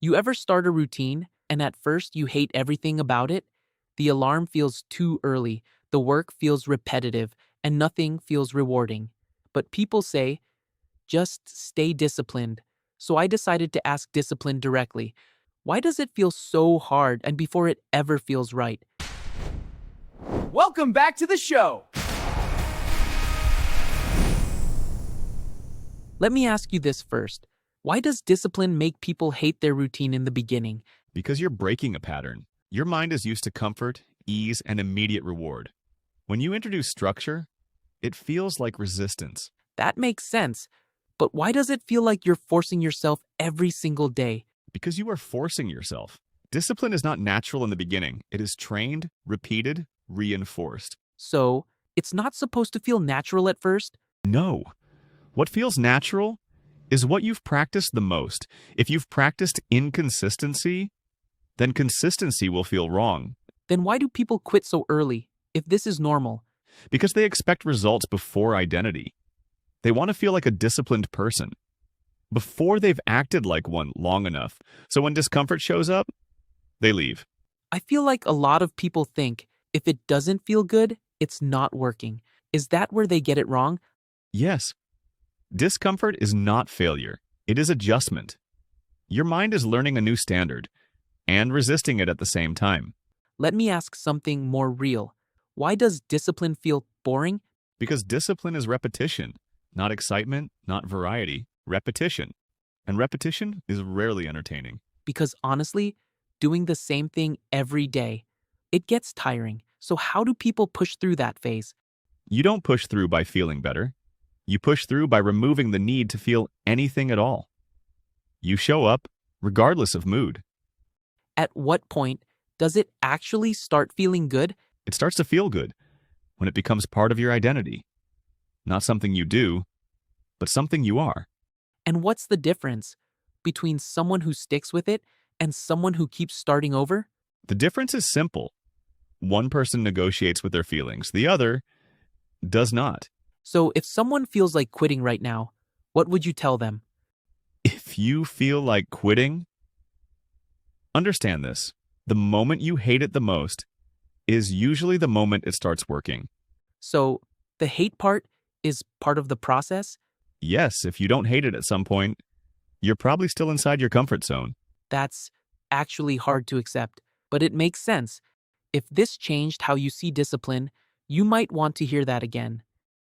You ever start a routine and at first you hate everything about it? The alarm feels too early, the work feels repetitive, and nothing feels rewarding. But people say, just stay disciplined. So I decided to ask discipline directly. Why does it feel so hard and before it ever feels right? Welcome back to the show. Let me ask you this first. Why does discipline make people hate their routine in the beginning? Because you're breaking a pattern. Your mind is used to comfort, ease, and immediate reward. When you introduce structure, it feels like resistance. That makes sense. But why does it feel like you're forcing yourself every single day? Because you are forcing yourself. Discipline is not natural in the beginning. It is trained, repeated, reinforced. So, it's not supposed to feel natural at first? No. What feels natural is what you've practiced the most. If you've practiced inconsistency, then consistency will feel wrong. Then why do people quit so early, if this is normal? Because they expect results before identity. They want to feel like a disciplined person before they've acted like one long enough. So when discomfort shows up, they leave. I feel like a lot of people think if it doesn't feel good, it's not working. Is that where they get it wrong? Yes. Discomfort is not failure. It is adjustment. Your mind is learning a new standard and resisting it at the same time. Let me ask something more real. Why does discipline feel boring? Because discipline is repetition, not excitement, not variety. Repetition. And repetition is rarely entertaining. Because honestly, doing the same thing every day, it gets tiring. So how do people push through that phase? You don't push through by feeling better. You push through by removing the need to feel anything at all. You show up regardless of mood. At what point does it actually start feeling good? It starts to feel good when it becomes part of your identity. Not something you do, but something you are. And what's the difference between someone who sticks with it and someone who keeps starting over? The difference is simple. One person negotiates with their feelings, the other does not. So if someone feels like quitting right now, what would you tell them? If you feel like quitting, understand this. The moment you hate it the most is usually the moment it starts working. So the hate part is part of the process? Yes, if you don't hate it at some point, you're probably still inside your comfort zone. That's actually hard to accept, but it makes sense. If this changed how you see discipline, you might want to hear that again.